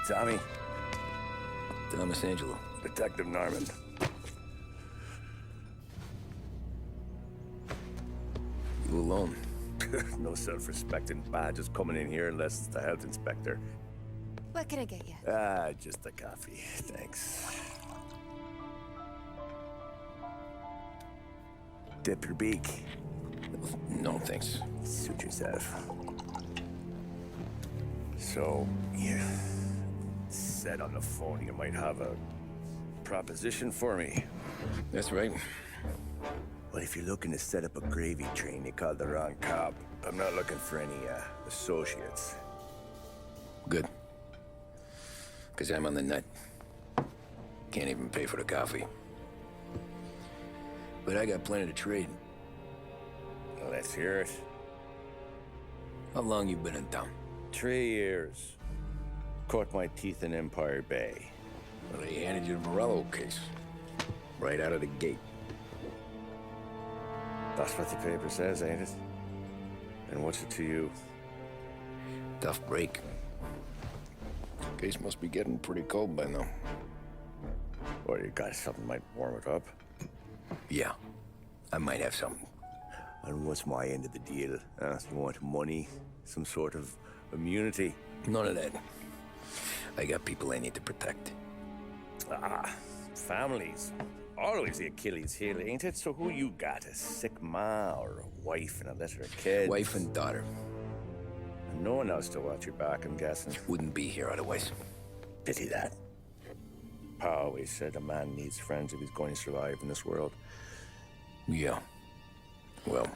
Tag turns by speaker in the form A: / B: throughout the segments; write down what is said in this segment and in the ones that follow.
A: Tommy.
B: Thomas Angelo.
A: Detective Norman.
B: You alone?
A: No self-respecting badges coming in here unless it's the health inspector.
C: What can I get you?
A: Just a coffee. Thanks. Dip your beak.
B: No, thanks.
A: Suit yourself. So, you said on the phone you might have a proposition for me.
B: That's right.
A: Well, if you're looking to set up a gravy train, you called the wrong cop. I'm not looking for any, associates.
B: Good. Because I'm on the nut. Can't even pay for the coffee. But I got plenty to trade.
A: Well, let's hear it.
B: How long you been in town?
A: 3 years. Caught my teeth in Empire Bay.
B: Well, they handed you the Morello case. Right out of the gate.
A: That's what the paper says, ain't it? And what's it to you?
B: Tough break. Case must be getting pretty cold by now.
A: Or you got something might warm it up?
B: Yeah, I might have something.
A: And what's my end of the deal? You want money? Some sort of immunity?
B: None of that. I got people I need to protect.
A: Families. Always the Achilles heel, ain't it? So who you got? A sick ma or a wife and a litter of kids?
B: Wife and daughter.
A: And no one else to watch your back, I'm guessing.
B: Wouldn't be here otherwise.
A: Pity that. Pa always said a man needs friends if he's going to survive in this world.
B: Yeah. Well,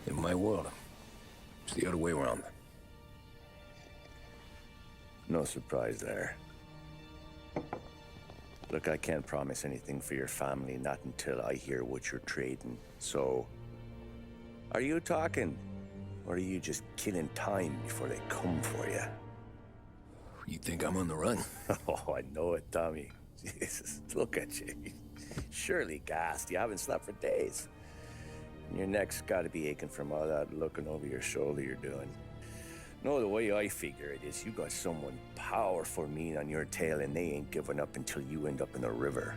B: in my world, it's the other way around.
A: No surprise there. Look, I can't promise anything for your family, not until I hear what you're trading. So, are you talking? Or are you just killing time before they come for you?
B: You think I'm on the run?
A: Oh, I know it, Tommy. Jesus, look at you. Surely gassed. You haven't slept for days. And your neck's got to be aching from all that looking over your shoulder you're doing. No, the way I figure it is you got someone powerful mean on your tail and they ain't giving up until you end up in the river.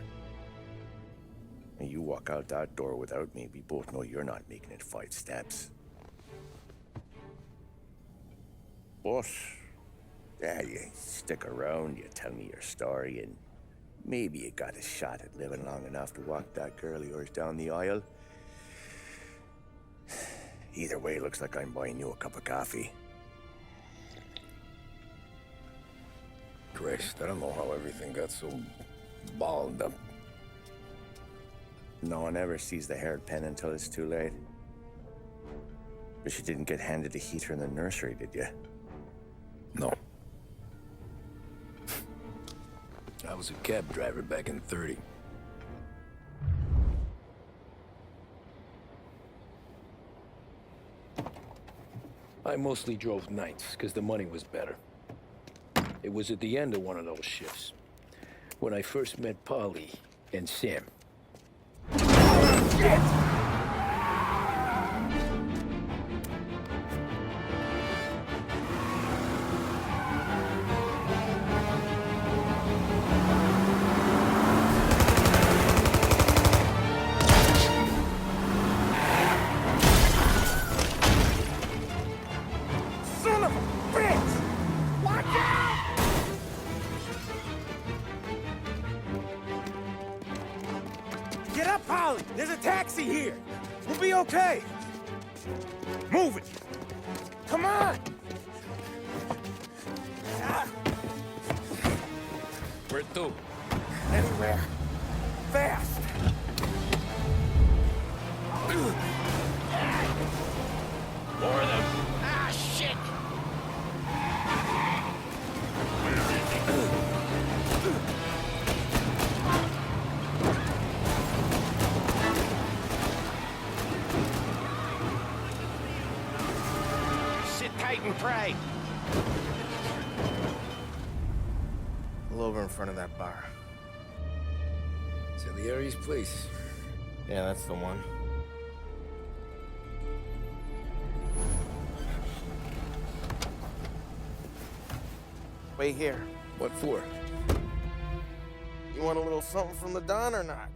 A: And you walk out that door without me, we both know you're not making it 5 steps. But, yeah, you stick around, you tell me your story, and maybe you got a shot at living long enough to walk that girl of yours down the aisle. Either way, looks like I'm buying you a cup of coffee.
B: Christ, I don't know how everything got so balled up.
A: No one ever sees the haired pen until it's too late. But you didn't get handed a heater in the nursery, did you?
B: No. I was a cab driver back in '30. I mostly drove nights, because the money was better. It was at the end of one of those shifts, when I first met Paulie and Sam.
A: Shit! Son of a bitch! Watch out! Get up, Paulie! There's a taxi here! We'll be okay! Move it! Come on! Ah.
B: Where to?
A: Anywhere. Fast!
B: More of them.
A: Ah, shit! Sit tight and pray.
D: Pull over in front of that bar.
B: Salieri's place.
D: Yeah, that's the one. Wait here.
B: What for?
D: You want a little something from the Don or not?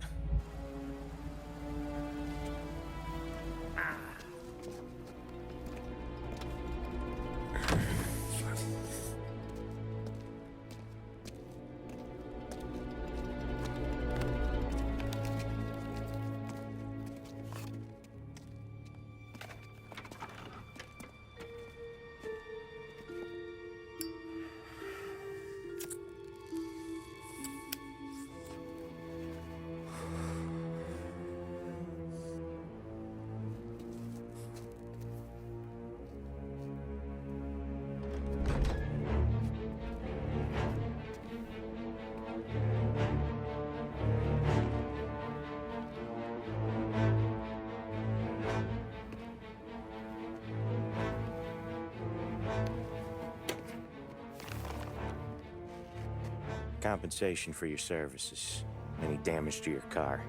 A: Compensation for your services. Any damage to your car.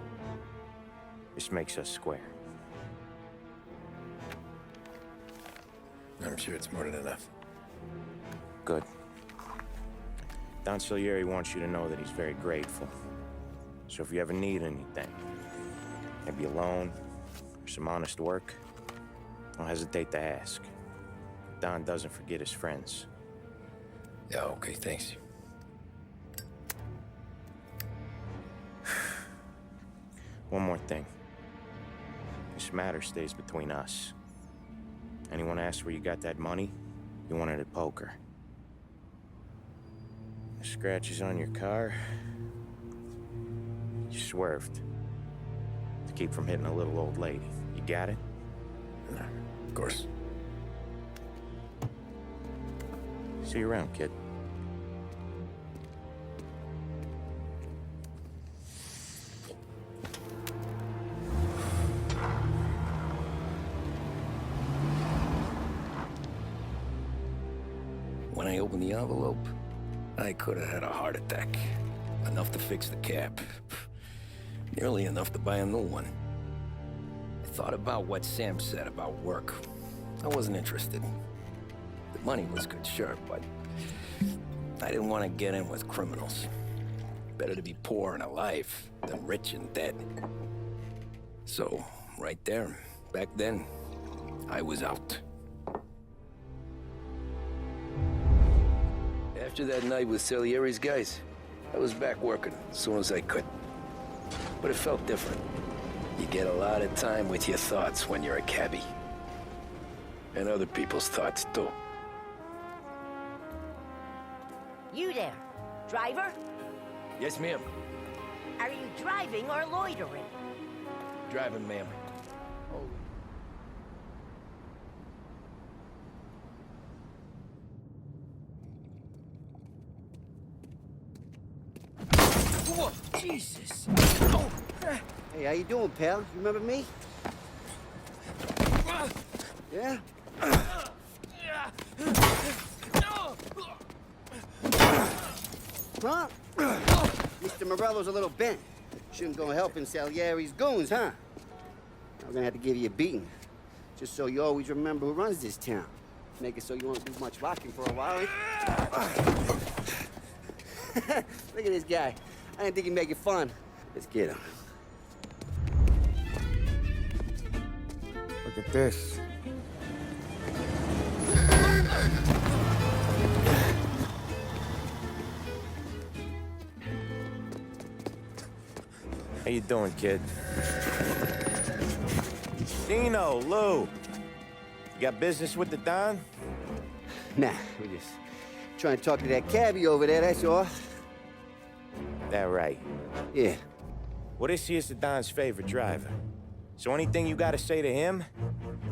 A: This makes us square.
B: I'm sure it's more than enough.
A: Good. Don Salieri wants you to know that he's very grateful. So if you ever need anything, maybe a loan or some honest work, don't hesitate to ask. Don doesn't forget his friends.
B: Yeah, okay, thanks.
A: One more thing. This matter stays between us. Anyone asks where you got that money, you won it at poker. The scratches on your car, you swerved to keep from hitting a little old lady. You got it?
B: Of course.
A: See you around, kid.
B: When I opened the envelope, I could have had a heart attack. Enough to fix the cap. Nearly enough to buy a new one. I thought about what Sam said about work. I wasn't interested. The money was good, sure, but I didn't want to get in with criminals. Better to be poor and alive than rich and dead. So, right there, back then, I was out. After that night with Salieri's guys, I was back working as soon as I could. But it felt different. You get a lot of time with your thoughts when you're a cabbie. And other people's thoughts, too.
E: You there, driver?
B: Yes, ma'am.
E: Are you driving or loitering?
B: Driving, ma'am.
E: Whoa, Jesus!
F: Oh. Hey, how you doing, pal? You remember me? Yeah? Huh? Mr. Morello's a little bent. Shouldn't go helping Salieri's goons, huh? I'm gonna have to give you a beating. Just so you always remember who runs this town. Make it so you won't do much rocking for a while, eh? Look at this guy. I didn't think he'd make it fun. Let's get him.
D: Look at this.
A: How you doing, kid? Dino, Lou. You got business with the Don?
F: Nah, we're just trying to talk to that cabbie over there, that's all.
A: That right.
F: Yeah.
A: Well, this here's the Don's favorite driver. So anything you gotta say to him,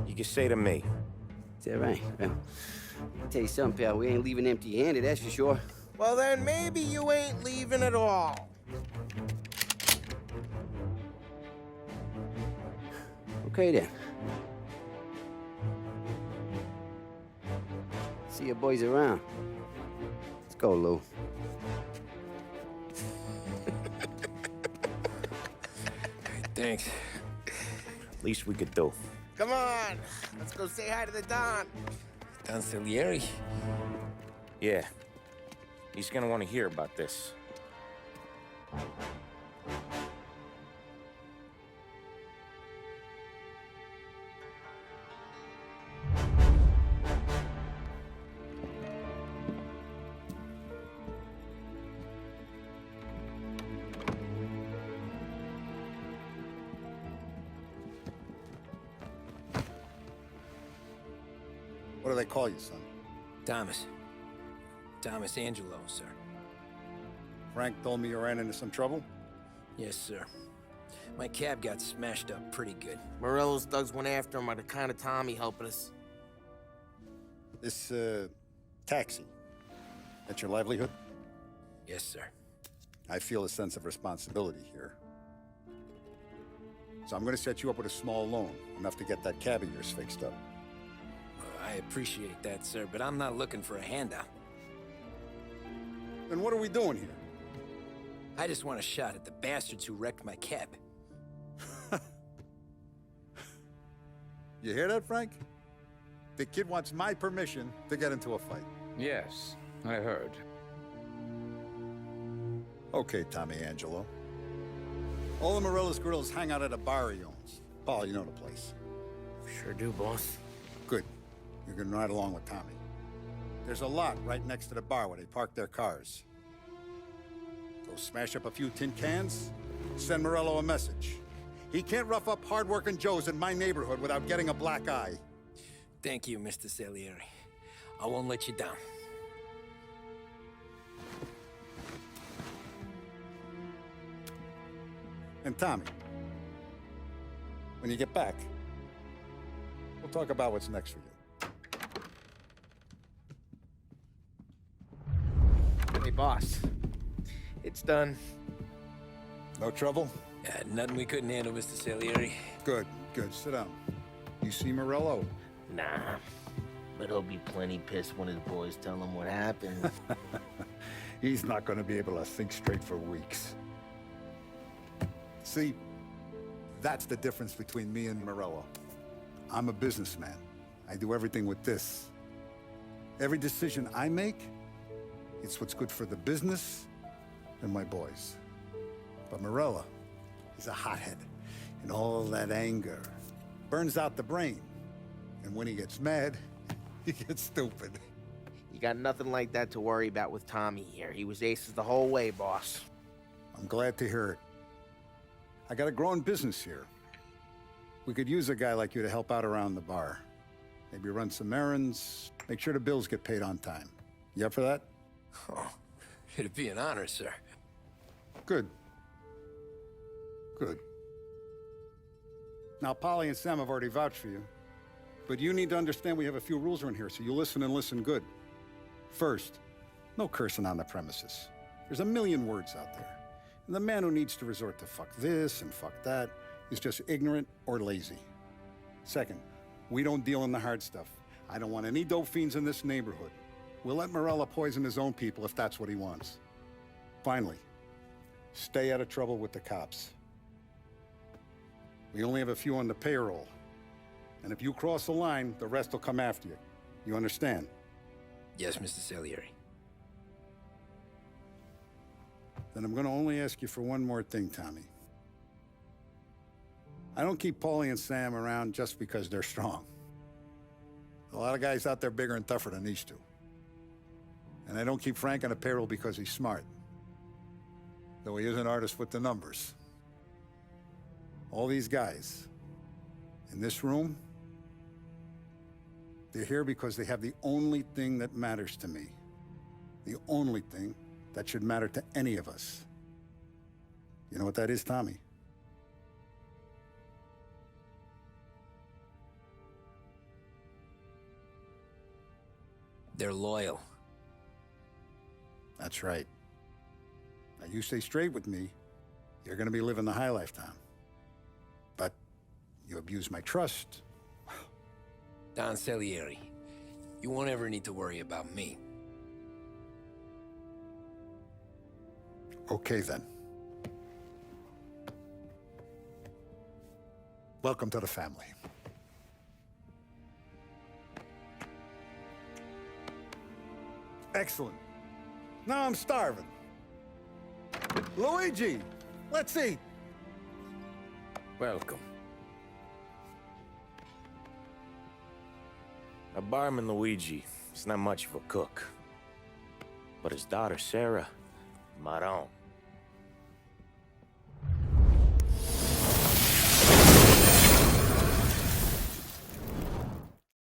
A: you can say to me.
F: Is that right? Well, I'll tell you something, pal. We ain't leaving empty-handed, that's for sure.
D: Well, then maybe you ain't leaving at all.
F: Okay, then. See your boys around. Let's go, Lou.
B: Thanks.
A: Least we could do.
D: Come on, let's go say hi to the Don.
B: Don Salieri?
A: Yeah.
G: He's gonna want to hear about this.
H: What do they call you, son?
B: Thomas. Thomas Angelo, sir.
H: Frank told me you ran into some trouble?
B: Yes, sir. My cab got smashed up pretty good.
I: Morello's thugs went after him on account of Tommy helping us.
H: This, taxi. That's your livelihood?
B: Yes, sir.
H: I feel a sense of responsibility here. So I'm gonna set you up with a small loan, enough to get that cab of yours fixed up.
B: I appreciate that, sir, but I'm not looking for a handout.
H: Then what are we doing here?
B: I just want a shot at the bastards who wrecked my cab.
H: You hear that, Frank? The kid wants my permission to get into a fight.
J: Yes, I heard.
H: Okay, Tommy Angelo. All the Morella's girls hang out at a bar he owns. Paul, you know the place.
I: Sure do, boss.
H: Good. You're gonna ride along with Tommy. There's a lot right next to the bar where they park their cars. Go smash up a few tin cans, send Morello a message. He can't rough up hard-working Joes in my neighborhood without getting a black eye.
B: Thank you, Mr. Salieri. I won't let you down.
H: And Tommy, when you get back, we'll talk about what's next for you.
I: Hey, boss. It's done.
H: No trouble?
B: Yeah, nothing we couldn't handle, Mr. Salieri.
H: Good, good. Sit down. You see Morello?
I: Nah. But he'll be plenty pissed when his boys tell him what happened.
H: He's not going to be able to think straight for weeks. See, that's the difference between me and Morello. I'm a businessman. I do everything with this. Every decision I make, it's what's good for the business and my boys. But Morello, he's a hothead. And all that anger burns out the brain. And when he gets mad, he gets stupid.
I: You got nothing like that to worry about with Tommy here. He was aces the whole way, boss.
H: I'm glad to hear it. I got a growing business here. We could use a guy like you to help out around the bar. Maybe run some errands, make sure the bills get paid on time. You up for that?
B: Oh, it'd be an honor, sir.
H: Good. Good. Now, Paulie and Sam have already vouched for you. But you need to understand we have a few rules around here, so you listen and listen good. First, no cursing on the premises. There's a million words out there. And the man who needs to resort to fuck this and fuck that is just ignorant or lazy. Second, we don't deal in the hard stuff. I don't want any dope fiends in this neighborhood. We'll let Morello poison his own people if that's what he wants. Finally, stay out of trouble with the cops. We only have a few on the payroll. And if you cross the line, the rest will come after you. You understand?
B: Yes, Mr. Salieri.
H: Then I'm going to only ask you for one more thing, Tommy. I don't keep Paulie and Sam around just because they're strong. A lot of guys out there bigger and tougher than these two. And I don't keep Frank on the payroll because he's smart. Though he is an artist with the numbers. All these guys in this room, they're here because they have the only thing that matters to me. The only thing that should matter to any of us. You know what that is, Tommy?
B: They're loyal.
H: That's right. Now, you stay straight with me, you're gonna be living the high life, Tom. But you abuse my trust.
B: Don Salieri, you won't ever need to worry about me.
H: Okay, then. Welcome to the family. Excellent. Now I'm starving. Luigi, let's eat.
J: Welcome.
A: Our barman Luigi is not much of a cook. But his daughter Sarah, Maron.